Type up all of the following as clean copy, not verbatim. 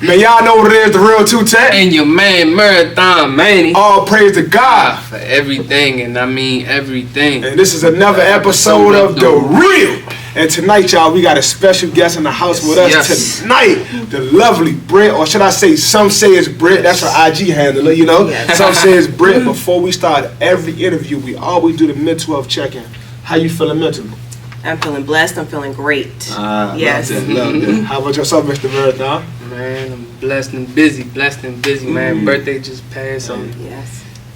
Man, y'all know what it is, the real 2-Tech. And your man, Marathon Manny. All praise to God. For everything, and I mean everything. And this is another episode of The Real. And tonight, y'all, we got a special guest in the house with us tonight. The lovely Britt, or should I say, some say it's Britt. That's her IG handle, you know. Some say it's Britt. Before we start every interview, we always do the mental health check-in. How you feeling mentally? I'm feeling blessed. I'm feeling great. Yes. Love that. How about yourself, Mr. Marathon? Man, I'm blessed and busy, man. Birthday just passed, so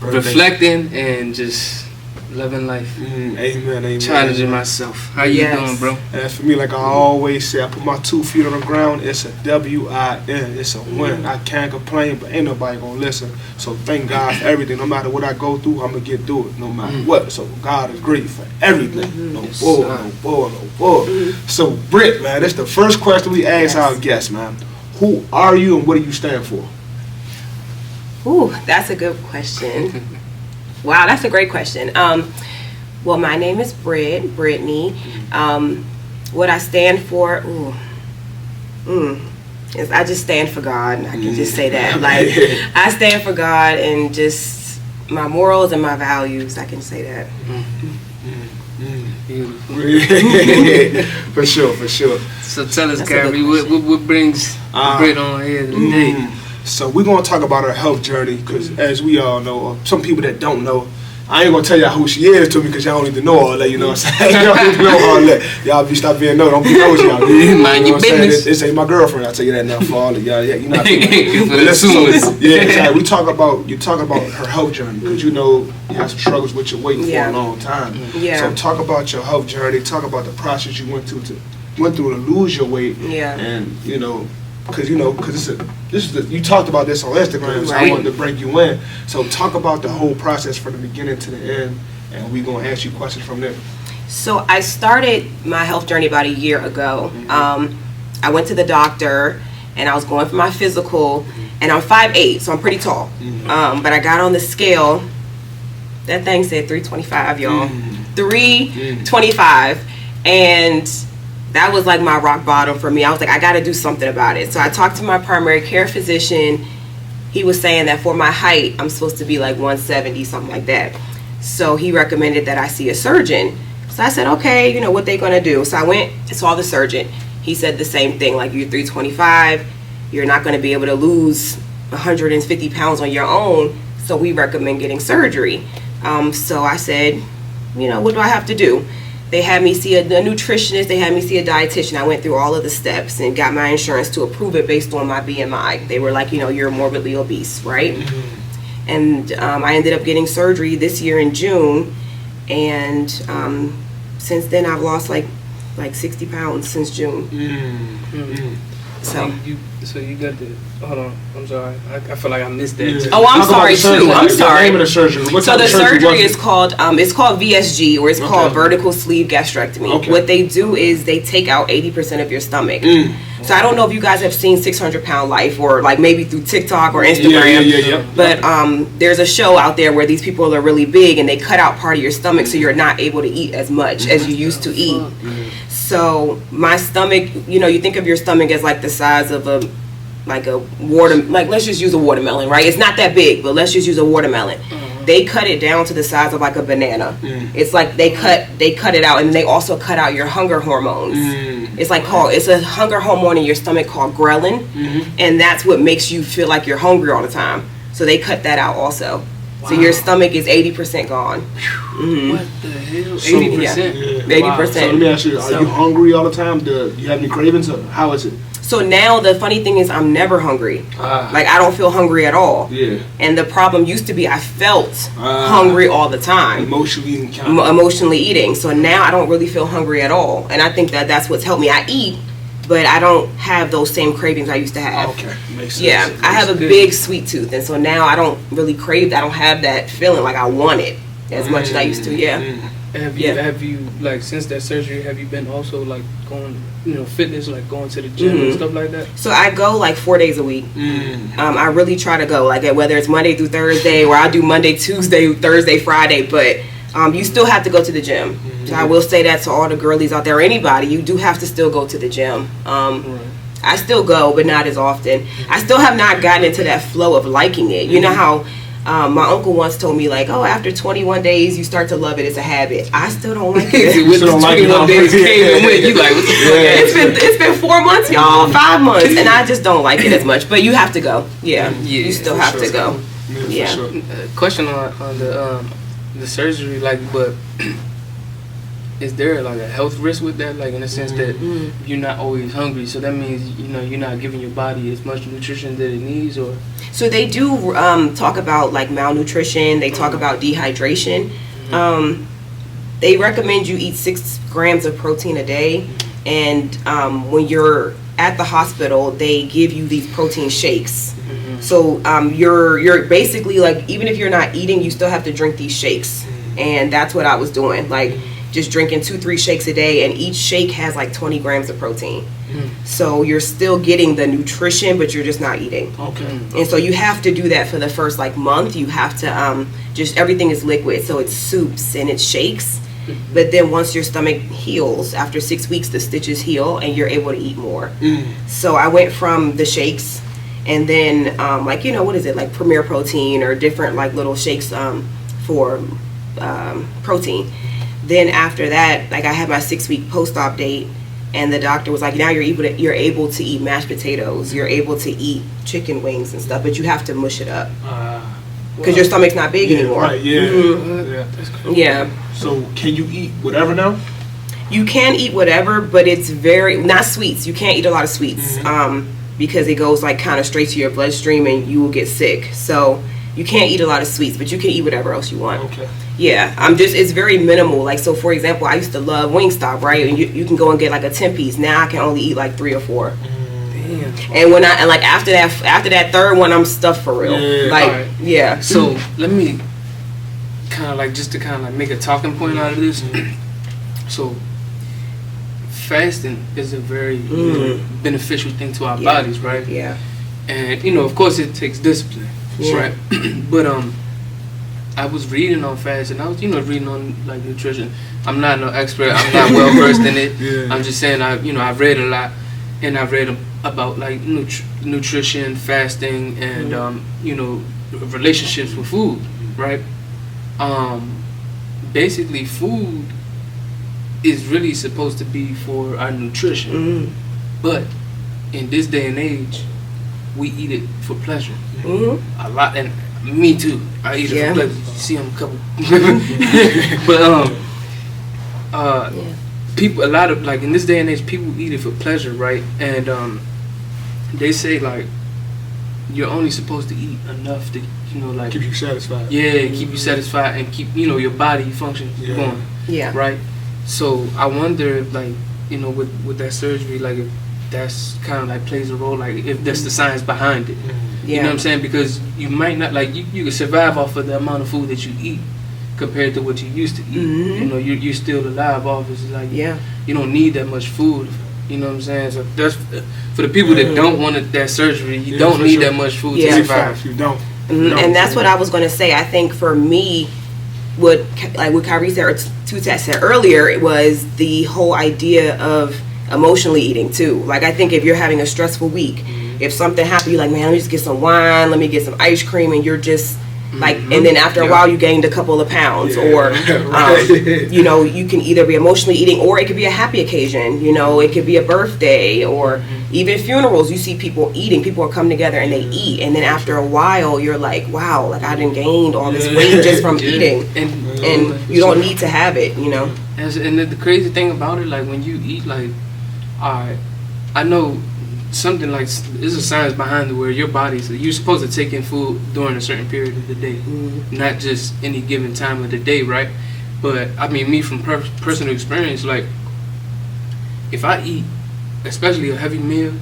reflecting and just loving life. Amen. Challenging myself. How you doing, bro? And for me, like I always say, I put my 2 feet on the ground. It's a W-I-N. It's a win. I can't complain, but ain't nobody gonna listen. So thank God for everything. No matter what I go through, I'm gonna get through it. No matter what. So God is great for everything. No bull. So Britt, man, that's the first question we ask our guests, man. Who are you and what do you stand for? Ooh, that's a good question. Wow, that's a great question. Well, my name is Brittany. What I stand for, is I just stand for God. I can just say that. Like, I stand for God and just my morals and my values. I can say that. For sure. So tell us, Gary, what brings Britt on here today? So we're going to talk about her health journey because as we all know, or some people that don't know, I ain't going to tell y'all who she is to me because y'all don't need to know all that, you know what I'm saying? Y'all need to know all that. Y'all be stop being don't be nosy, y'all. Mind your business. This ain't my girlfriend, I'll tell you that now for all of y'all. Yeah, you're not exactly. You talk about her health journey because you know you have some struggles with your weight for a long time. So talk about your health journey, talk about the process you went through to lose your weight. And, you know, because you talked about this on Instagram, so I wanted to bring you in. So talk about the whole process from the beginning to the end, and we're going to ask you questions from there. So I started my health journey about a year ago. I went to the doctor, and I was going for my physical, and I'm 5'8", so I'm pretty tall. But I got on the scale. That thing said 325, y'all. 325, and that was like my rock bottom for me. I was like, I got to do something about it. So I talked to my primary care physician. He was saying that for my height, I'm supposed to be like 170, something like that. So he recommended that I see a surgeon. So I said, okay, you know, what they going to do? So I went and saw the surgeon. He said the same thing, like you're 325. You're not going to be able to lose 150 pounds on your own. So we recommend getting surgery. So I said, you know, what do I have to do? They had me see a nutritionist. They had me see a dietitian. I went through all of the steps and got my insurance to approve it based on my BMI. They were like, you know, you're morbidly obese, right? And I ended up getting surgery this year in June. And since then, I've lost like 60 pounds since June. So you got the, hold on, I'm sorry. I feel like I missed that. Oh, I'm sorry too. I'm sorry. The name of the surgery. So the surgery is called, it's called VSG, or it's called vertical sleeve gastrectomy. What they do is they take out 80% of your stomach. So I don't know if you guys have seen 600 Pound Life or like maybe through TikTok or Instagram. But there's a show out there where these people are really big and they cut out part of your stomach so you're not able to eat as much as you used to eat. So my stomach, you know, you think of your stomach as like the size of a let's just use a watermelon, right? It's not that big, but let's just use a watermelon. They cut it down to the size of like a banana. It's like they cut it out, and they also cut out your hunger hormones. It's like it's a hunger hormone in your stomach called ghrelin, and that's what makes you feel like you're hungry all the time. So they cut that out also. So your stomach is 80% gone. What the hell? 80%? 80%. So let me ask you, are you hungry all the time? Do you have any cravings? Or how is it? So now the funny thing is I'm never hungry. Like I don't feel hungry at all. And the problem used to be I felt hungry all the time. Emotionally eating. So now I don't really feel hungry at all. And I think that's what's helped me. I eat, but I don't have those same cravings I used to have. Okay, makes sense. Yeah, I have a big sweet tooth, and so now I don't really crave that. I don't have that feeling like I want it as much as I used to. Have you like since that surgery? Have you been also like going, you know, fitness, like going to the gym and stuff like that? So I go like 4 days a week. I really try to go like whether it's Monday through Thursday, or I do Monday, Tuesday, Thursday, Friday, but. You still have to go to the gym. So I will say that to all the girlies out there, or anybody, you do have to still go to the gym. I still go, but not as often. I still have not gotten into that flow of liking it. You know how my uncle once told me, like, oh, after 21 days, you start to love it. It's a habit. I still don't like it. With the 21 days came and went, you like, what the fuck? It's been 4 months, y'all, 5 months, and I just don't like it as much. But you have to go. Yeah, you still have to go. Yeah. Sure. Question on the surgery, like, but is there like a health risk with that, like in the sense that you're not always hungry, so that means you're not giving your body as much nutrition that it needs? Or so they do talk about like malnutrition. They talk about dehydration. They recommend you eat 6 grams of protein a day, and when you're at the hospital, they give you these protein shakes. So you're basically like, even if you're not eating, you still have to drink these shakes, and that's what I was doing, like just drinking 2-3 shakes a day, and each shake has like 20 grams of protein. So you're still getting the nutrition, but you're just not eating. Okay. And so you have to do that for the first like month. You have to just, everything is liquid, so it's soups and it's shakes. But then once your stomach heals, after 6 weeks, the stitches heal and you're able to eat more. So I went from the shakes, and then like, what is it, like Premier Protein or different like little shakes for protein. Then after that, like I had my 6-week post-op date, and the doctor was like, now you're able to eat mashed potatoes, you're able to eat chicken wings and stuff, but you have to mush it up because your stomach's not big anymore. Right. Yeah. That's cool. Yeah. So can you eat whatever now? You can eat whatever, but it's not sweets. You can't eat a lot of sweets because it goes like kind of straight to your bloodstream and you will get sick. So you can't eat a lot of sweets, but you can eat whatever else you want. Okay. Yeah, it's very minimal. Like, so for example, I used to love Wingstop, right? And you can go and get like a 10-piece. Now I can only eat like 3 or 4. Damn. And like after that third one, I'm stuffed for real. Yeah. Like, Right. yeah. So let me kind of like, just to kind of like make a talking point out of this. So fasting is a very beneficial thing to our bodies, right? Yeah. And of course it takes discipline, right? But I was reading on fast, and I was reading on like nutrition. I'm not no expert. I'm not well versed in it. Yeah. I'm just saying I've read a lot, and I've read about like nutrition, fasting, and relationships with food, right? Basically, food is really supposed to be for our nutrition, but in this day and age, we eat it for pleasure a lot, and me too. I eat it for pleasure. You see, I'm a couple, but people, a lot of like in this day and age, people eat it for pleasure, right? And they say like you're only supposed to eat enough to like keep you satisfied. Yeah, keep you satisfied and keep your body function going. Yeah. Right. So I wonder if like with that surgery, like if that's kind of like plays a role, like if that's the science behind it. You know what I'm saying? Because you might not like you can survive off of the amount of food that you eat compared to what you used to eat. You're still alive off. It's like you don't need that much food. You know what I'm saying? So that's for the people that don't want that surgery. You don't need that much food to survive. You don't. And that's what I was going to say. I think for me, what Kyrie said or Tutat said earlier, it was the whole idea of emotionally eating too. Like I think if you're having a stressful week, if something happened, you're like, man, let me just get some wine, let me get some ice cream, and you're just like, and then after a while you gained a couple of pounds, or you can either be emotionally eating, or it could be a happy occasion. It could be a birthday, or even funerals. You see people eating. People will come together and they eat, and then after a while you're like, wow, like I done gained all this weight just from eating, and you don't need to have it. And the crazy thing about it, like when you eat, like, I know something like there's a science behind it where your body, so you're supposed to take in food during a certain period of the day, not just any given time of the day, right? But I mean, me from personal experience, like if I eat, especially a heavy meal,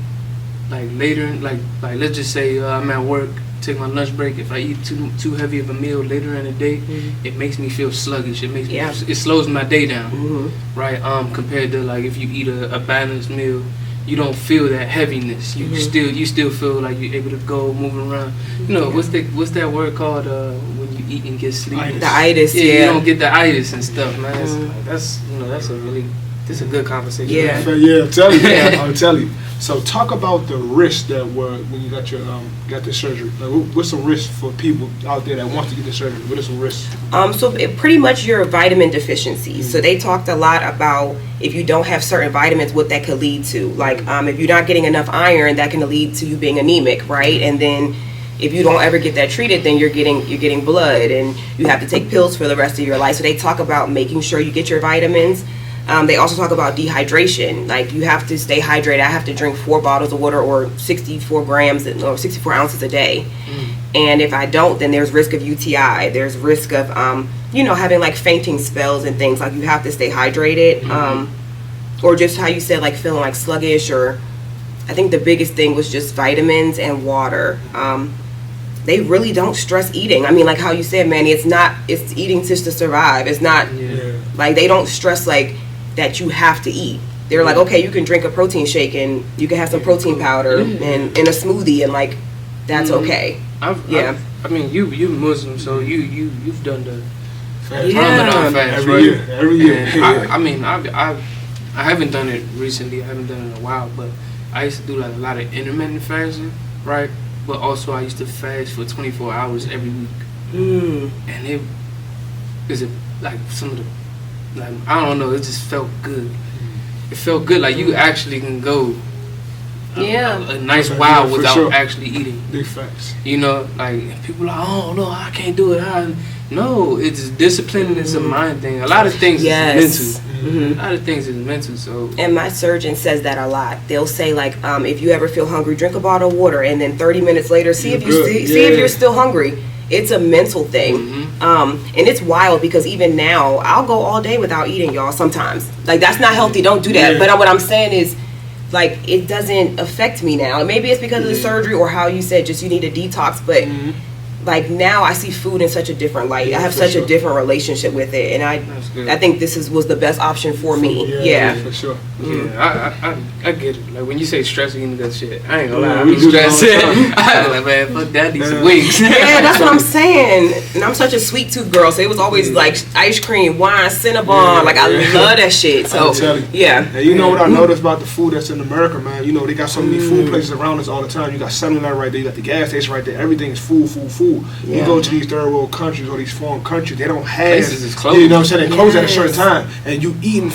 like later, like let's just say I'm at work, take my lunch break. If I eat too heavy of a meal later in the day, it makes me feel sluggish. It makes it slows my day down, right? Compared to like if you eat a balanced meal, you don't feel that heaviness. You still feel like you're able to go moving around. What's that word called when you eat and get sleep? The itis. Yeah, you don't get the itis and stuff, man. That's a good conversation. Yeah, I'm telling you. I'm telling you. So talk about the risks that were when you got your got the surgery. Like, what's some risks for people out there that want to get the surgery? What are some risks? So pretty much your vitamin deficiencies. So they talked a lot about if you don't have certain vitamins, what that could lead to. Like if you're not getting enough iron, that can lead to you being anemic, right? And then if you don't ever get that treated, then you're getting blood, and you have to take pills for the rest of your life. So they talk about making sure you get your vitamins. They also talk about dehydration. Like, you have to stay hydrated. I have to drink 4 bottles of water or 64 grams or 64 ounces a day. And if I don't, then there's risk of UTI. There's risk of, having like fainting spells and things. Like, you have to stay hydrated. Or just how you said, like feeling like sluggish, or I think the biggest thing was just vitamins and water. They really don't stress eating. I mean, like how you said, Manny, it's eating just to survive. It's not like they don't stress like that you have to eat. They're like, okay, you can drink a protein shake and you can have some protein powder and in a smoothie, and like that's okay. I mean, you Muslim, so you've done the Ramadan fast every year. I mean, I haven't done it recently. I haven't done it in a while, but I used to do like a lot of intermittent fasting, right? But also I used to fast for 24 hours every week. And it like some of the, like, I don't know, it just felt good. It felt good, like you actually can go a nice while without actually eating. Big facts. You know, like people are like, oh no, I can't do it. No, it's discipline and it's a mind thing. A lot of things is mental. A lot of things is mental. So, and my surgeon says that a lot. They'll say like, if you ever feel hungry, drink a bottle of water, and then 30 minutes later, see if you're still hungry. It's a mental thing. And it's wild because even now, I'll go all day without eating, y'all. Sometimes, like, that's not healthy. Don't do that. But what I'm saying is, like, it doesn't affect me now. Maybe it's because of the surgery, or how you said just you need a detox, but like now I see food in such a different light. I have such a different relationship with it, and I think this was the best option for me. For sure. Yeah, I get it. Like when you say stress eating that shit, I ain't gonna lie, I be stressed. I'm like, man, fuck that, need some wings. Yeah, that's what I'm saying. And I'm such a sweet tooth girl, so it was always like ice cream, wine, Cinnabon. Like I love that shit. So and you know what I noticed about the food that's in America, man? You know they got so many food places around us all the time. You got 7-Eleven right there, you got the gas station right there. Everything is food. You go to these third world countries or these foreign countries, they don't have places is closed. You know what I'm saying? They close at a certain time, and you eating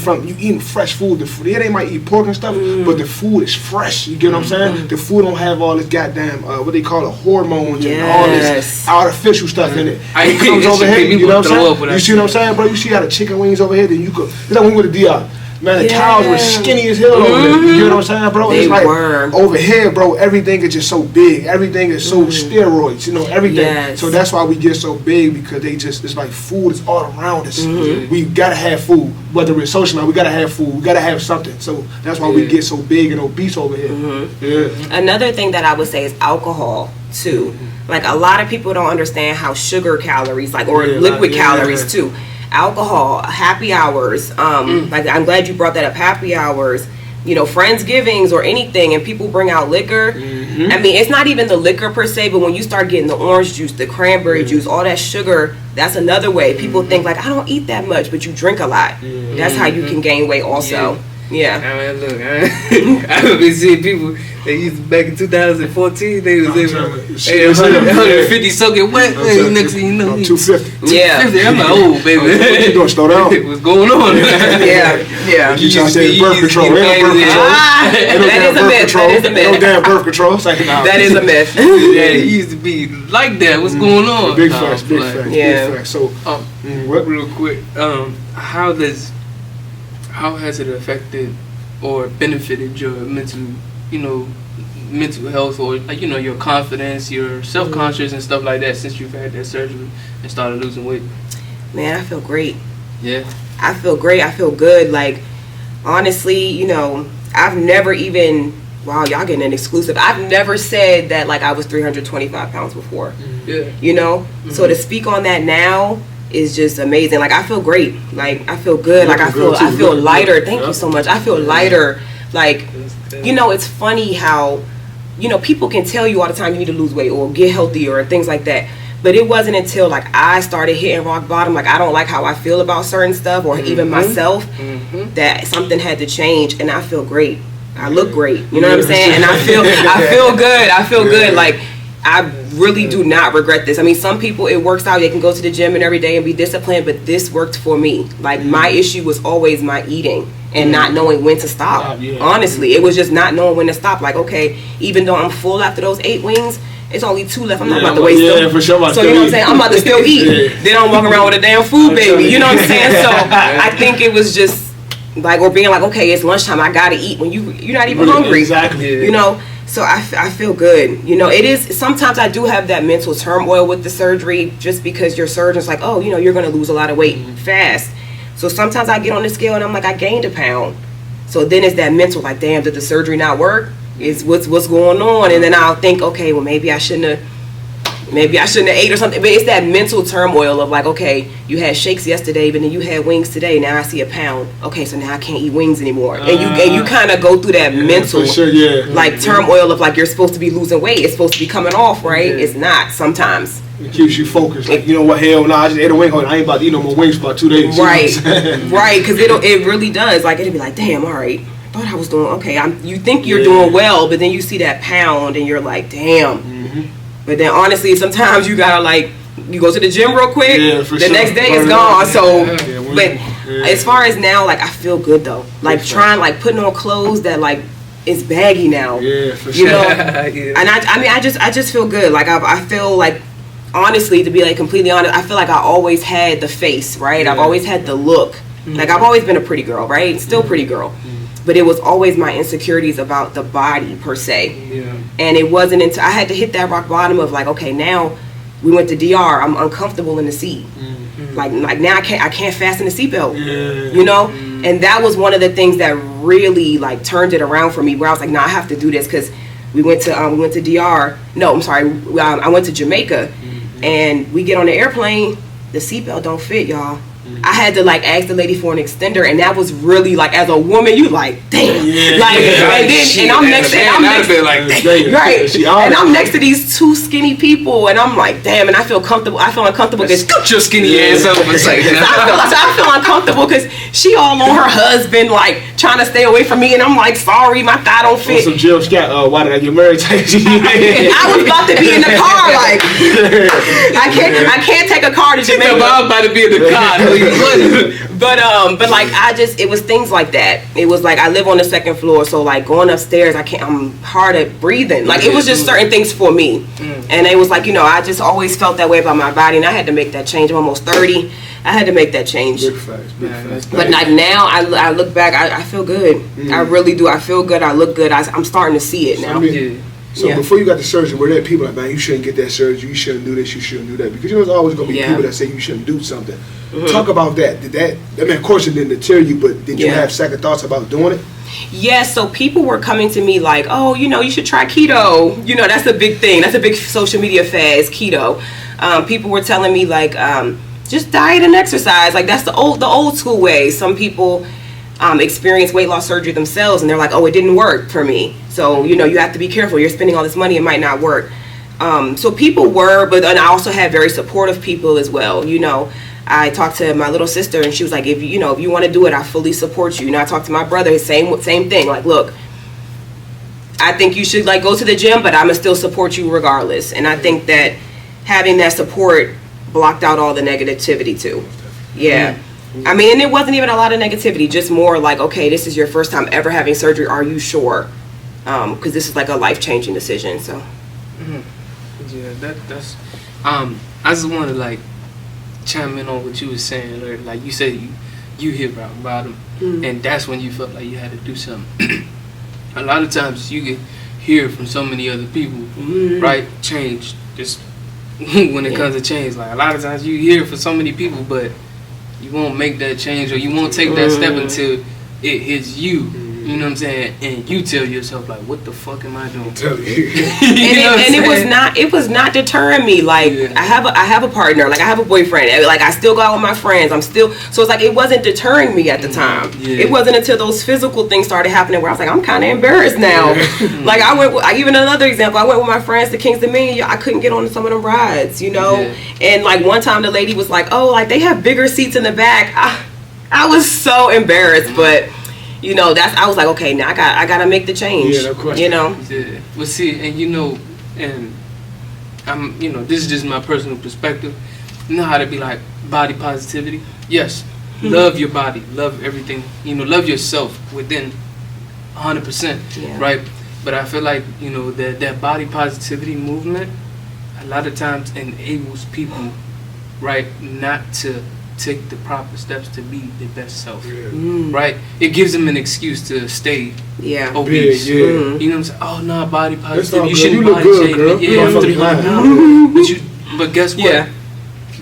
fresh food. They might eat pork and stuff, but the food is fresh. You get what I'm saying? The food don't have all this goddamn what they call it, hormones and all this artificial stuff in it. It comes over here. You know what I'm saying? You see what I'm saying, bro? You see how the chicken wings over here? Then you go. You know, we went to DR. Man, the cows were skinny as hell over there. You know what I'm saying, bro? It's like over here, bro, everything is just so big. Everything is so steroids, you know, everything. So that's why we get so big, because it's like food is all around us. We gotta have food. Whether we're social, we gotta have food. We gotta have something. So that's why we get so big and obese over here. Another thing that I would say is alcohol, too. Like, a lot of people don't understand how sugar calories, like, or liquid calories, too. Alcohol, happy hours, like I'm glad you brought that up, happy hours, you know, Friendsgivings or anything, and people bring out liquor. I mean, it's not even the liquor per se, but when you start getting the orange juice, the cranberry juice, all that sugar, that's another way. People think like, I don't eat that much, but you drink a lot. That's how you can gain weight also. I mean, look, I've been seeing people. They used to, back in 2014. They was 150 soaking wet. Next thing you know, 250. 250. I'm like, oh baby, what you doing? Slow down. What's going on? You trying to say birth control? That is a myth. That is a myth. No damn birth control. That is a myth. It used to be like that. What's going on? Big facts. Big facts. So, what? Real quick, how has it affected or benefited your mental health, or like, you know, your confidence, your self-conscious and stuff like that since you've had that surgery and started losing weight? Man, I feel great. Yeah. I feel great. I feel good. Like, honestly, you know, I've never even, wow, y'all getting an exclusive. I've never said that like I was 325 pounds before. You know? So to speak on that now is just amazing. Like, I feel great. Like, I feel good. Like, I feel lighter. Thank you so much. I feel lighter. Like, you know, it's funny how, you know, people can tell you all the time you need to lose weight or get healthier and things like that. But it wasn't until like I started hitting rock bottom, like I don't like how I feel about certain stuff or even myself, that something had to change, and I feel great. I look great. You know what I'm saying? And I feel good. I feel good. Like, I really do not regret this. I mean, some people, it works out. They can go to the gym and every day and be disciplined, but this worked for me. Like, my issue was always my eating and not knowing when to stop. Honestly, it was just not knowing when to stop. Like, okay, even though I'm full after those 8 wings, it's only 2 left. I'm not about to waste them. For sure. So you know what I'm saying? I'm about to still eat. Then I'm walking around with a damn food baby. You know what I'm saying? So I think it was just like, or being like, okay, it's lunchtime. I gotta eat when you're not even hungry. Exactly. You know. So I feel good. You know, it is, sometimes I do have that mental turmoil with the surgery just because your surgeon's like, oh, you know, you're going to lose a lot of weight fast. So sometimes I get on the scale and I'm like, I gained a pound. So then it's that mental, like, damn, did the surgery not work? Is what's going on? And then I'll think, okay, well, maybe I shouldn't have ate or something. But it's that mental turmoil of like, okay, you had shakes yesterday, but then you had wings today. Now I see a pound. Okay, so now I can't eat wings anymore. And you kind of go through that mental like turmoil of like, you're supposed to be losing weight. It's supposed to be coming off, right? Yeah. It's not sometimes. It keeps you focused. Like, you know what, hell no, I just ate a wing. I ain't about to eat no more wings for about 2 days. Right, right, because it really does. Like, it'll be like, damn, all right, I thought I was doing okay. You think you're doing well, but then you see that pound and you're like, damn. But then honestly, sometimes you gotta like, you go to the gym real quick, the next day it's gone. So, but as far as now, like, I feel good though. Like, trying, like, putting on clothes that like is baggy now. Yeah, for sure. You know, and I mean, I just feel good. Like, I feel like, honestly, to be like completely honest, I feel like I always had the face, right? I've always had the look. Like, I've always been a pretty girl, right? Still pretty girl. But it was always my insecurities about the body per se. Yeah. And it wasn't until I had to hit that rock bottom of like, okay, now we went to DR. I'm uncomfortable in the seat. Like now I can't fasten the seatbelt. You know? And that was one of the things that really like turned it around for me, where I was like, no, I have to do this, because we went to DR. No, I'm sorry. I went to Jamaica, and we get on the airplane. The seatbelt don't fit, y'all. I had to like ask the lady for an extender, and that was really like, as a woman, you like, damn, like, and I'm next to these 2 skinny people, and I'm like, damn, and I feel comfortable. I feel uncomfortable because scoot your skinny ass up a second. I feel uncomfortable because she all on her husband, like trying to stay away from me, and I'm like, sorry, my thigh don't fit. Some Jill Scott, why did I get married? I was about to be in the car, like, I can't take a car to Jamaica. I'm about to be in the car. But like, it was things like that. It was like, I live on the 2nd floor, so like going upstairs, I'm hard at breathing. Like, it was just certain things for me. And it was like, you know, I just always felt that way about my body, and I had to make that change. I'm almost 30. I had to make that change. Big facts. But like now, I look back, I feel good. I really do. I feel good. I look good. I'm starting to see it now. So before you got the surgery, were there people like, man, you shouldn't get that surgery, you shouldn't do this, you shouldn't do that? Because you know, there's always going to be people that say you shouldn't do something. Talk about that. Did that, I mean, of course it didn't deter you, but did you have second thoughts about doing it? Yes, so people were coming to me like, oh, you know, you should try keto. You know, that's a big thing. That's a big social media fad, is keto. People were telling me like, just diet and exercise. Like, that's the old school way. Some people experience weight loss surgery themselves, and they're like, oh, it didn't work for me. So, you know, you have to be careful. You're spending all this money, it might not work. So people were, but and I also had very supportive people as well. You know, I talked to my little sister, and she was like, if you want to do it, I fully support you. You know, I talked to my brother, same thing. Like, look, I think you should like go to the gym, but I'm gonna still support you regardless. And I think that having that support blocked out all the negativity too. Yeah. I mean, and it wasn't even a lot of negativity, just more like, okay, this is your first time ever having surgery. Are you sure? Because this is like a life-changing decision. So. Yeah, that's. I just want to like chime in on what you were saying. Like you said, you hit rock bottom, and that's when you felt like you had to do something. A lot of times you get hear from so many other people, right? Change, just when it comes to change. Like, a lot of times you hear from so many people, but you won't make that change, or you won't take that step until it hits you. You know what I'm saying? And you tell yourself, like, what the fuck am I doing? It was not deterring me. Like, I have a partner, like I have a boyfriend, like I still go out with my friends. So it's like, it wasn't deterring me at the time. It wasn't until those physical things started happening where I was like, I'm kind of embarrassed now. Like, I even another example, I went with my friends to King's Dominion. I couldn't get on some of them rides, you know? And like one time the lady was like, oh, like they have bigger seats in the back. I was so embarrassed, but you know, I was like, okay, now I gotta make the change. Yeah, no question. You know. Yeah. Well, see, and you know, and I'm, you know, this is just my personal perspective. You know how to be like body positivity. Yes, love your body, love everything. You know, love yourself within 100%. Right. But I feel like, you know, that body positivity movement a lot of times enables people, right, not to take the proper steps to be their best self. Right? It gives them an excuse to stay obese. Big, You know what I'm saying? Oh no, body positivity. You shouldn't look body good, shame girl. me. Yeah, I'm 300 pounds. But guess what? Yeah.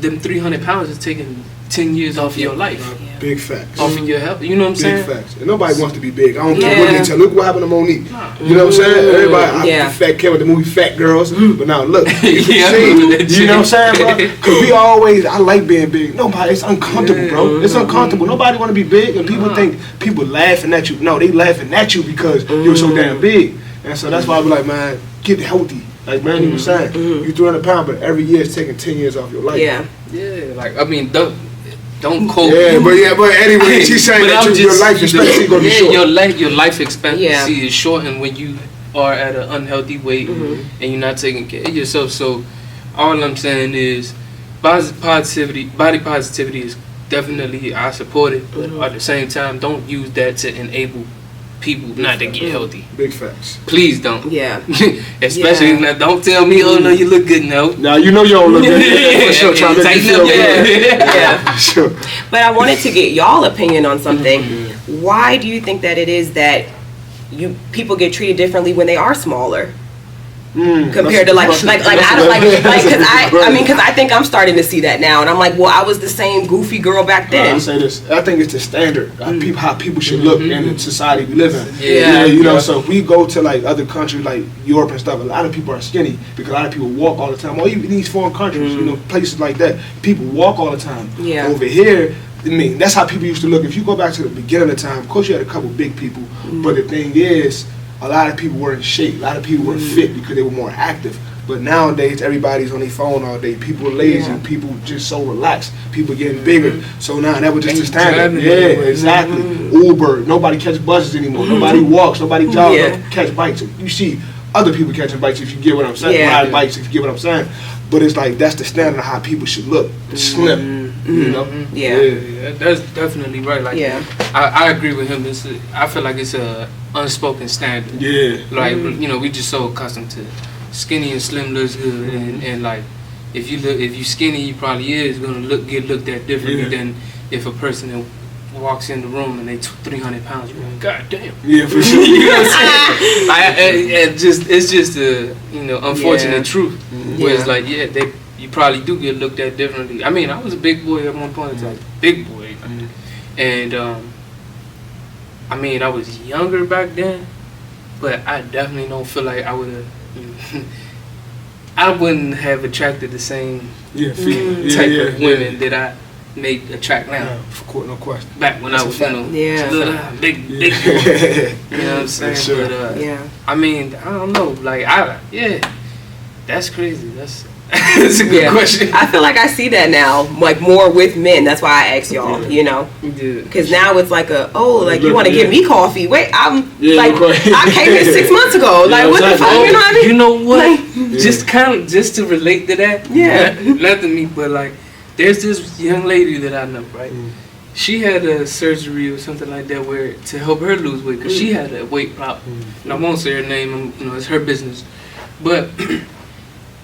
Them 300 pounds is taking 10 years off of your life. Big facts. Off of your health. You know what I'm saying? Big facts. And nobody wants to be big. I don't care what they tell. Look what happened to Monique. You know what I'm saying? Everybody, I fat kid with the movie Fat Girls. But now look, you know what I'm saying, bro? Because we always, I like being big. Nobody, it's uncomfortable, bro. It's uncomfortable. Nobody want to be big, and people think people laughing at you. No, they laughing at you because you're so damn big. And so that's why I be like, man, get healthy. Like Manny was saying, you 300 pounds, but every year it's taking 10 years off your life. Yeah, like, I mean, don't quote. But anyway, she's saying that your life expectancy gonna be short. Your life expectancy is shortened when you are at an unhealthy weight and you're not taking care of yourself. So all I'm saying is body positivity is definitely, I support it, but at the same time, don't use that to enable people not to get healthy. Big facts. Please don't. Yeah. Especially now, don't tell me, oh no, you look good now. Now you know you don't look good. For sure, trying to make you feel good. Yeah. Sure. But I wanted to get y'all opinion on something. Why do you think that it is that people get treated differently when they are smaller? Compared to because I think I'm starting to see that now, and I'm like, well, I was the same goofy girl back then. I'll say this, I think it's the standard how people should look in the society we live in. You know, so if we go to like other countries like Europe and stuff, a lot of people are skinny because a lot of people walk all the time. Or even these foreign countries, you know, places like that, people walk all the time. Over here, I mean, that's how people used to look. If you go back to the beginning of the time, of course you had a couple big people, but the thing is, a lot of people were in shape. A lot of people were fit because they were more active. But nowadays, everybody's on their phone all day. People are lazy. People just so relaxed. People getting bigger. So now that was just the standard. Yeah, exactly. Uber. Nobody catch buses anymore. Nobody walks. Nobody jogs. Catch bikes. You see other people catching bikes, if you get what I'm saying. Ride bikes, if you get what I'm saying. But it's like that's the standard of how people should look. Slim. You know. Yeah, that's definitely right. Like, I agree with him. I feel like it's a unspoken standard. Like, you know, we just so accustomed to skinny and slim looks good, and like if you skinny, you probably is gonna get looked at differently than if a person that walks in the room and they 300 pounds. You're like, God damn. Yeah, for sure. You know what I'm saying? It's just a unfortunate truth. Where it's like, you probably do get looked at differently. I mean, I was a big boy at one point in time, big boy, and I mean, I was younger back then, but I definitely don't feel like I would have. I wouldn't have attracted the same type of women that I may attract now. No question. Back when I was, big boy. You know what I'm saying? Sure. But I mean, I don't know. Like that's crazy. That's a good question. I feel like I see that now, like more with men. That's why I asked y'all, you know, because now it's like you want to give me coffee? Wait, I'm I came here 6 months ago. Like what the fuck? You know what I mean? You know what? Just to relate to that. Not to me, but like there's this young lady that I know, right? She had a surgery or something like that where to help her lose weight because she had a weight problem. And I won't say her name. You know, it's her business, but.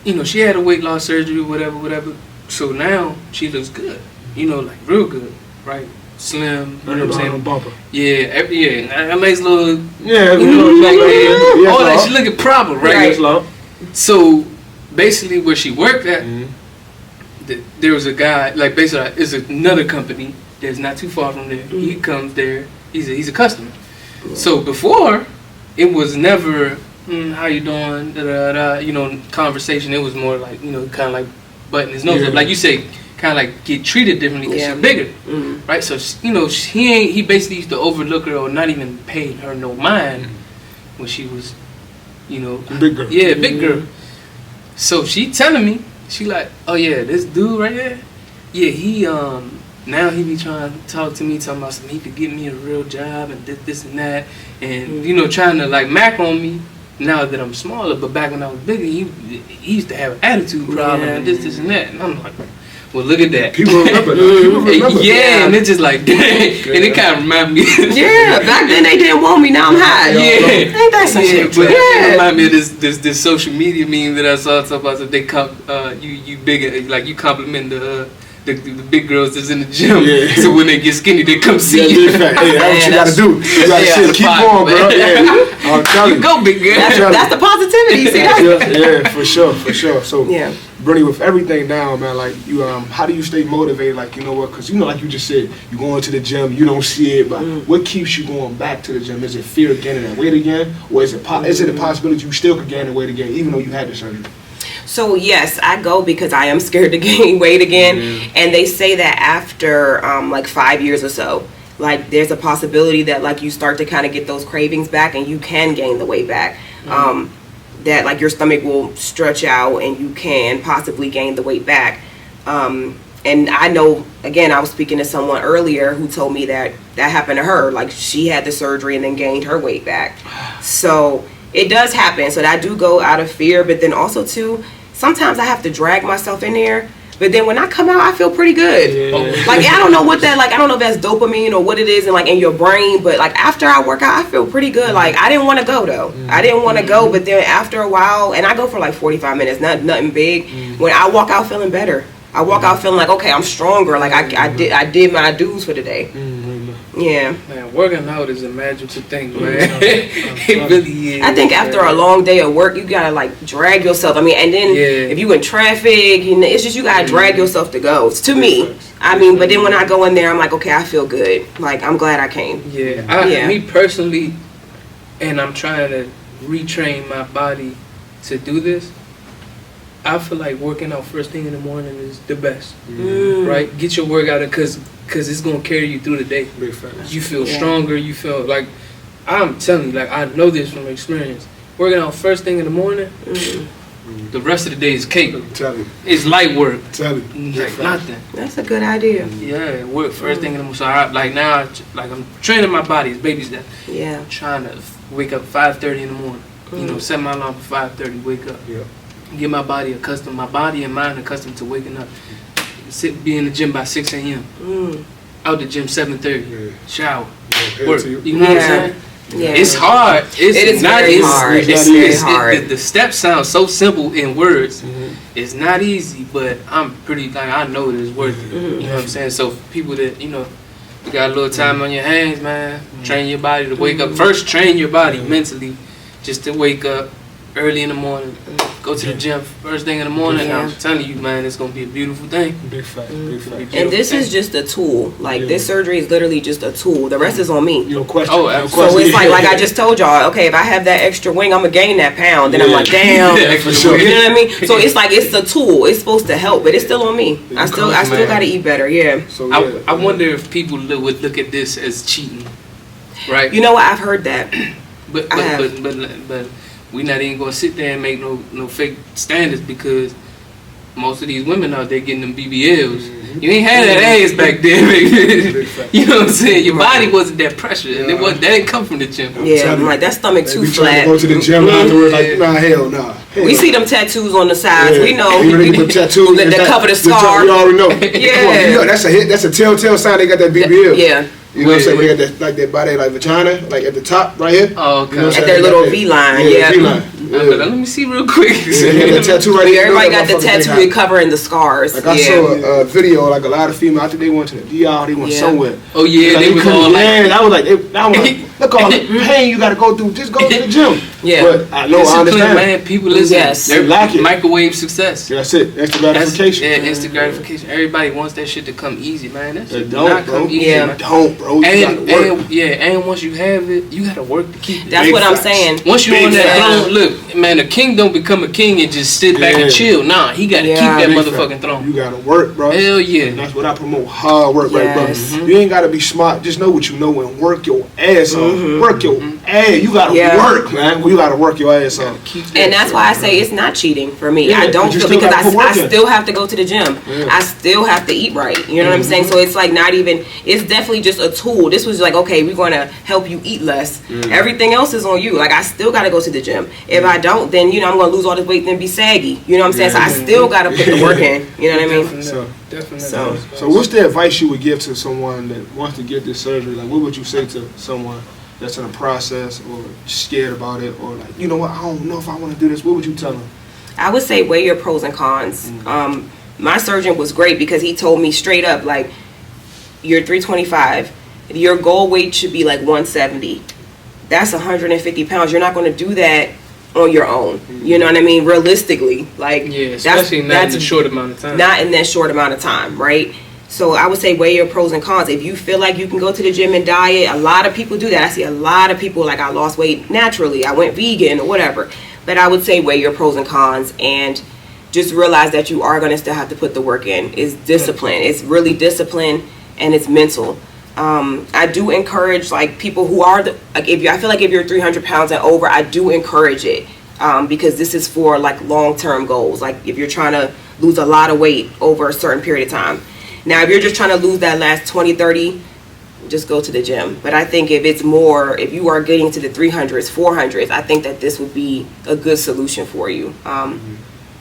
You know, she had a weight loss surgery, whatever. So now she looks good. You know, like real good, right? Slim. You know what I'm saying? Bumper. That makes little. All that. She looking proper, right? So basically, where she worked at, there was a guy. Like basically, it's another company that's not too far from there. He comes there. He's a customer. So before, it was never. How you doing? You know, conversation. It was more like, you know, kind of like button his nose up, like you say, kind of like get treated differently because she's bigger, right? So you know, he basically used to overlook her or not even pay her no mind when she was, you know, big girl. Yeah, big girl. So she telling me, she like, oh yeah, this dude right here, yeah, now he be trying to talk to me, talking about something. He could get me a real job and this and that, and you know, trying to like mac on me. Now that I'm smaller, but back when I was bigger, he used to have an attitude problem and this and that, and I'm like, well, look at that. People remember. Yeah, and it's just like, dang, and it kind of remind me. Yeah, back then they didn't want me. Now I'm hot. Yeah, ain't that some shit? But it remind me of this social media meme that I saw. Talking about that you bigger, like you compliment the big girls that's in the gym. Yeah. So when they get skinny, they come see you. Hey, that's what you gotta do. You gotta keep going, bro. Yeah, I'm telling you. Go, big girl. That's the positivity. See that? Yeah, for sure. So, Brittany, with everything down, man, like you, how do you stay motivated? Like, you know what? Because you know, like you just said, you go into the gym, you don't see it, but what keeps you going back to the gym? Is it fear of gaining that weight again, or is it a possibility you still could gain the weight again, even though you had the surgery? So yes, I go because I am scared to gain weight again, and they say that after like 5 years or so, like there's a possibility that like you start to kind of get those cravings back, and you can gain the weight back. That like your stomach will stretch out, and you can possibly gain the weight back. And I know, again, I was speaking to someone earlier who told me that happened to her. Like she had the surgery and then gained her weight back. So it does happen. So I do go out of fear, but then also too, sometimes I have to drag myself in there. But then when I come out, I feel pretty good. Like I don't know what that, like I don't know if that's dopamine or what it is, and like in your brain. But like after I work out, I feel pretty good. Like I didn't want to go though. I didn't want to go, but then after a while, and I go for like 45 minutes, nothing big. When I walk out feeling better, I walk out feeling like, okay, I'm stronger. Like I did my dues for the day. Yeah. Man, working out is a magical thing, man. It really is. I think after a long day of work, you gotta like drag yourself. I mean, and then if you in traffic, you know, it's just you gotta drag yourself to go. To me, I mean, but then when I go in there, I'm like, okay, I feel good. Like I'm glad I came. Me personally, and I'm trying to retrain my body to do this. I feel like working out first thing in the morning is the best, right? Get your workout in, cause it's gonna carry you through the day. You feel stronger. You feel like, I'm telling you, like I know this from experience. Working out first thing in the morning, the rest of the day is cake. It's light work. Like nothing. That's a good idea. Yeah, work first thing in the morning. So now, I'm training my body. It's baby steps. Yeah. I'm trying to wake up 5:30 in the morning. You know, set my alarm for 5:30. Wake up. Yeah. Get my body and mind accustomed to waking up. Be in the gym by 6 a.m. Out the gym 7:30. Shower. Work. You know what I'm saying? Yeah. It's hard. It is not very hard. It's very hard. The steps sound so simple in words. It's not easy, but I'm pretty like I know it is worth it. You know what I'm saying? So people that you got a little time on your hands, man. Train your body to wake up. First, train your body mentally, just to wake up early in the morning. Go to the gym first thing in the morning. I'm telling you, man, it's gonna be a beautiful thing. Big fact. And this is just a tool. Like this surgery is literally just a tool. The rest is on me. No question. Oh, absolutely. So it's like I just told y'all. Okay, if I have that extra wing, I'm gonna gain that pound. Then I'm like, damn. For sure. You know what I mean? So it's like it's a tool. It's supposed to help, but it's still on me. I still gotta eat better. Yeah. So I wonder if people would look at this as cheating, right? You know what? I've heard that. But we're not even gonna sit there and make no fake standards, because most of these women out there getting them BBLs. You ain't had that ass back then, you know what I'm saying? Your body wasn't that pressure, and that didn't come from the gym. Yeah, I'm like that stomach too flat. Go to the gym afterwards, like hell nah. We see them tattoos on the sides. We know tattoos that cover the scar. We already know. Yeah, that's a hit. That's a telltale sign they got that BBL. Yeah. You know what I'm saying? We got that, like that body, like vagina, like at the top right here. Oh, okay. You know at their little V-line. Yeah. V-line. Let me see real quick. That tattoo right here. Everybody got the tattoo covering the scars. Like I saw a video, like a lot of females, I think they went to the DR, they went somewhere. Oh yeah, like, they was all like, I was like, look all the pain you got to go through. Just go to the gym. Yeah. But I know, I understand. Man, people listen. Yes. They're lacking microwave success. That's it. Instant gratification. Instant gratification. Everybody wants that shit to come easy, man. That shit don't, not bro. come easy. Yeah. Man. Don't, bro. You gotta work. And once you have it, you gotta work to keep it. That's what I'm saying. Once you're on that throne, look, man, a king don't become a king and just sit back and chill. Nah, he gotta keep that motherfucking throne. You gotta work, bro. Hell yeah. And that's what I promote. Hard work, right, bro. You ain't gotta be smart. Just know what you know and work your ass off. Work your hey, you gotta work, man. You gotta work your ass off. And that's why I say it's not cheating for me. I don't feel, because I still have to go to the gym. I still have to eat right. You know what I'm saying? So it's like not even, it's definitely just a tool. This was like, okay, we're going to help you eat less. Everything else is on you. Like, I still got to go to the gym. If I don't, then, you know, I'm going to lose all this weight and then be saggy. You know what I'm saying? So I still got to put the work in. You know what I mean? So what's the advice you would give to someone that wants to get this surgery? Like, what would you say to someone that's in a process or scared about it, or like, you know what, I don't know if I want to do this? What would you tell them? I would say weigh your pros and cons. My surgeon was great because he told me straight up, like, you're 325. Your goal weight should be like 170. That's 150 pounds. You're not going to do that on your own. You know what I mean? Realistically, like, especially not in a short amount of time. Not in that short amount of time, right? So I would say weigh your pros and cons. If you feel like you can go to the gym and diet, a lot of people do that. I see a lot of people, like, I lost weight naturally, I went vegan or whatever. But I would say weigh your pros and cons and just realize that you are going to still have to put the work in. It's discipline. It's really discipline, and it's mental. I do encourage, like, people who are, like, I feel like if you're 300 pounds and over, I do encourage it, because this is for, like, long-term goals. Like, if you're trying to lose a lot of weight over a certain period of time. Now, if you're just trying to lose that last 20, 30, just go to the gym. But I think if it's more, if you are getting to the 300s, 400s, I think that this would be a good solution for you.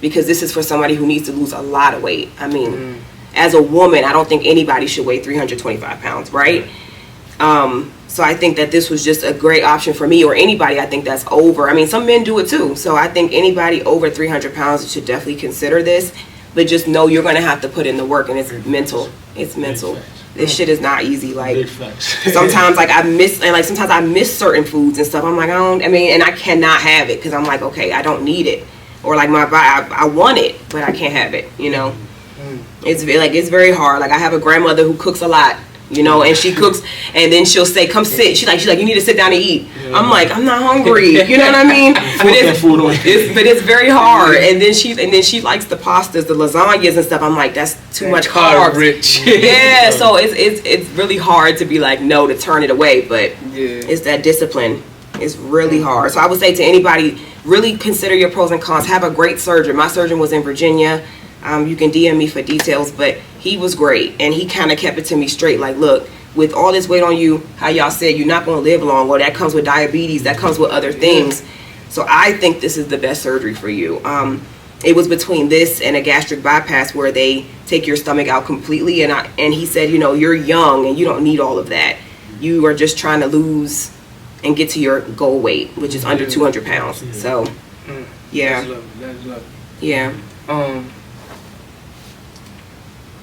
Because this is for somebody who needs to lose a lot of weight. I mean, as a woman, I don't think anybody should weigh 325 pounds, right? So I think that this was just a great option for me, or anybody, I think, that's over. I mean, some men do it too. So I think anybody over 300 pounds should definitely consider this. But just know you're going to have to put in the work, and it's mental. It's mental. This shit is not easy. Like, sometimes, like, sometimes I miss certain foods and stuff. I'm like, and I cannot have it because I'm like, okay, I don't need it. Or like my body, I want it, but I can't have it, you know. It's very hard. Like, I have a grandmother who cooks a lot, you know, and she cooks, and then she'll say, come sit. She's like, you need to sit down and eat. I'm like, I'm not hungry. You know what I mean? But it's very hard. And then she likes the pastas, the lasagnas and stuff. I'm like, that's too much carbs. Rich. Yeah, so it's really hard to be like, no, to turn it away. But it's that discipline. It's really hard. So I would say to anybody, really consider your pros and cons. Have a great surgeon. My surgeon was in Virginia. You can DM me for details, but he was great, and he kind of kept it to me straight, like, look, with all this weight on you, how y'all said you're not going to live long, or that comes with diabetes, that comes with other things. So I think this is the best surgery for you. It was between this and a gastric bypass where they take your stomach out completely, and he said, you know, you're young and you don't need all of that. You are just trying to lose and get to your goal weight, which is under 200 pounds. So, yeah. That's love. Yeah.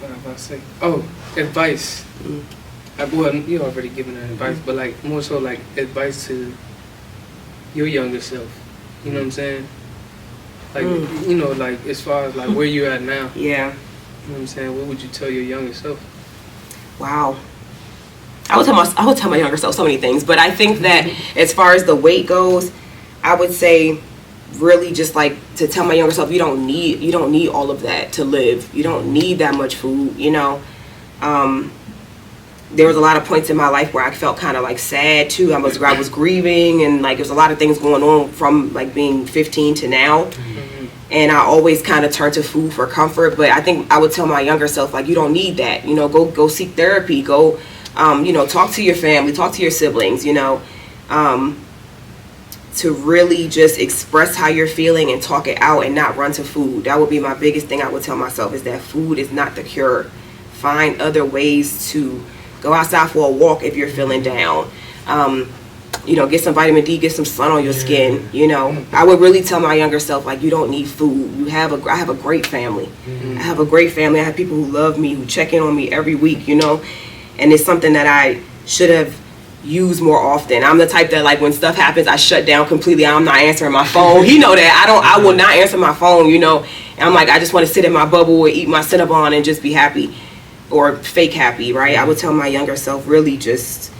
What am I about to say? Oh, advice. Well, you already given that advice, but like more so like advice to your younger self. You know what I'm saying? Like, you know, like as far as like where you're at now. Yeah. You know what I'm saying? What would you tell your younger self? Wow. I would tell my younger self so many things, but I think that as far as the weight goes, I would say really just like to tell my younger self, you don't need all of that to live. You don't need that much food, you know. There was a lot of points in my life where I felt kind of like sad too. I was grieving, and like there's a lot of things going on from like being 15 to now. And I always kind of turn to food for comfort. But I think I would tell my younger self, like, you don't need that. You know, go seek therapy. Go, you know, talk to your family, talk to your siblings, you know, to really just express how you're feeling and talk it out and not run to food. That would be my biggest thing I would tell myself, is that food is not the cure. Find other ways to go outside for a walk if you're feeling down. You know, get some vitamin D, get some sun on your skin, you know. I would really tell my younger self, like, you don't need food. I have a great family. I have a great family. I have people who love me, who check in on me every week, you know. And it's something that I should have used more often. I'm the type that, like, when stuff happens, I shut down completely. I'm not answering my phone. He know that. I will not answer my phone, you know. And I'm like, I just want to sit in my bubble or eat my Cinnabon and just be happy, or fake happy, right? I would tell my younger self, really just,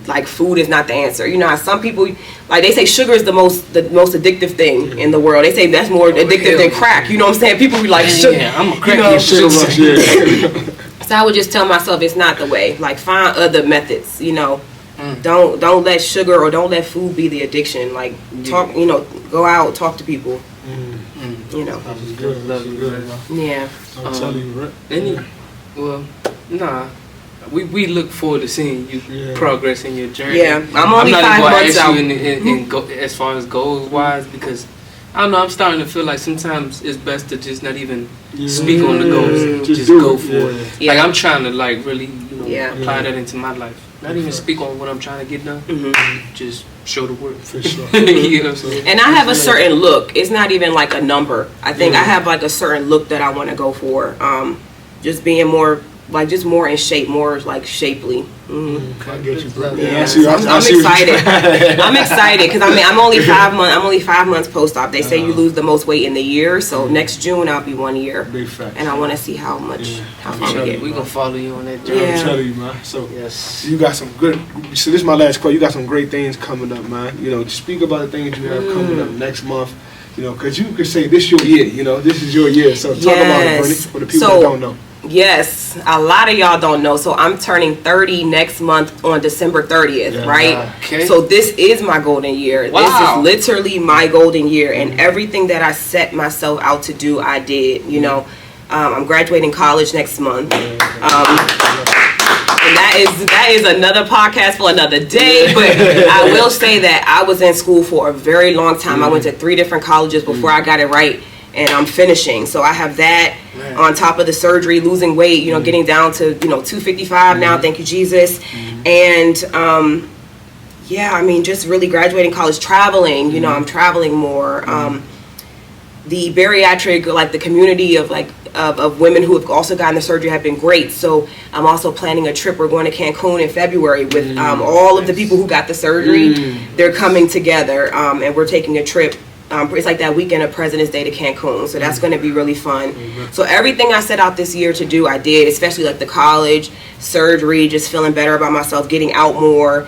like, food is not the answer. You know, some people, like, they say sugar is the most addictive thing in the world. They say that's more addictive than crack. You know what I'm saying? People be like, sugar. Yeah, I'm a crack. You know? So I would just tell myself it's not the way. Like, find other methods, you know. Don't let sugar or don't let food be the addiction. Like talk, go out, talk to people. You know. That was good. That was good. Yeah. I'm telling you, right? Nah. We look forward to seeing you progress in your journey. Yeah, I'm only 5 months out. As far as goals wise, because I don't know, I'm starting to feel like sometimes it's best to just not even speak on the goals, just go for it. Yeah. Like I'm trying to like really, apply that into my life. Not even speak on what I'm trying to get done. Just show the work. For sure. You know what I'm saying? And I have a certain look. It's not even like a number. I think I have like a certain look that I want to go for. Just being more. Like just more in shape, more like shapely. I get you, bro. Yeah, I'm excited. I'm excited because I'm only 5 months. I'm only 5 months post-op. They say you lose the most weight in the year, so next June I'll be 1 year. Big fact. And I want to see how much I get. We gonna follow you on that journey. I'm telling you, man. So you got some good. So this is my last quote. You got some great things coming up, man. Speak about the things you have coming up next month. Because you could say this is your year. This is your year. So talk about it, Brittany, for the people that don't know. Yes, a lot of y'all don't know. So I'm turning 30 next month on December 30th, right? Okay. So this is my golden year. Wow. This is literally my golden year, and everything that I set myself out to do, I did. I'm graduating college next month. And that is another podcast for another day. But I will say that I was in school for a very long time. I went to 3 different colleges before I got it right. And I'm finishing, so I have that on top of the surgery, losing weight, getting down to 255 now. Thank you, Jesus. And just really graduating college, traveling. I'm traveling more. The bariatric, like the community of of women who have also gotten the surgery have been great. So I'm also planning a trip. We're going to Cancun in February with all of the people who got the surgery. They're coming together, and we're taking a trip. It's like that weekend of President's Day to Cancun, so that's going to be really fun. So everything I set out this year to do, I did, especially like the college, surgery, just feeling better about myself, getting out more.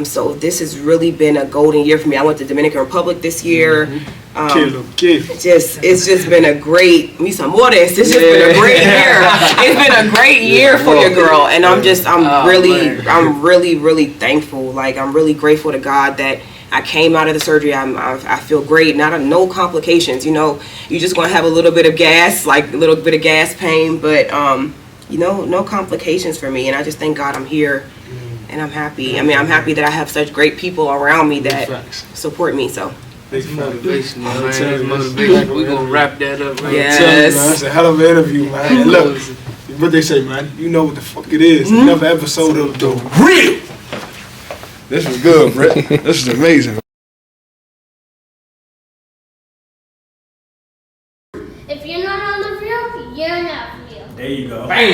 So this has really been a golden year for me. I went to Dominican Republic this year. It's just been a great, me some more this. It's just been a great year. It's been a great year for your girl, and I'm really thankful. Like I'm really grateful to God that I came out of the surgery. I feel great. No complications. You're just gonna have a little bit of gas, like a little bit of gas pain, but no complications for me. And I just thank God I'm here, and I'm happy. I'm happy that I have such great people around me that support me. So. That's motivation, man. That's motivation. We're gonna wrap that up right Yes. Man, that's a hell of an interview, man. And look, what they say, man. You know what the fuck it is. Another episode of The Real. This was good, Britt. This is amazing. If you're not on The Real, you're not real. There you go. Bang.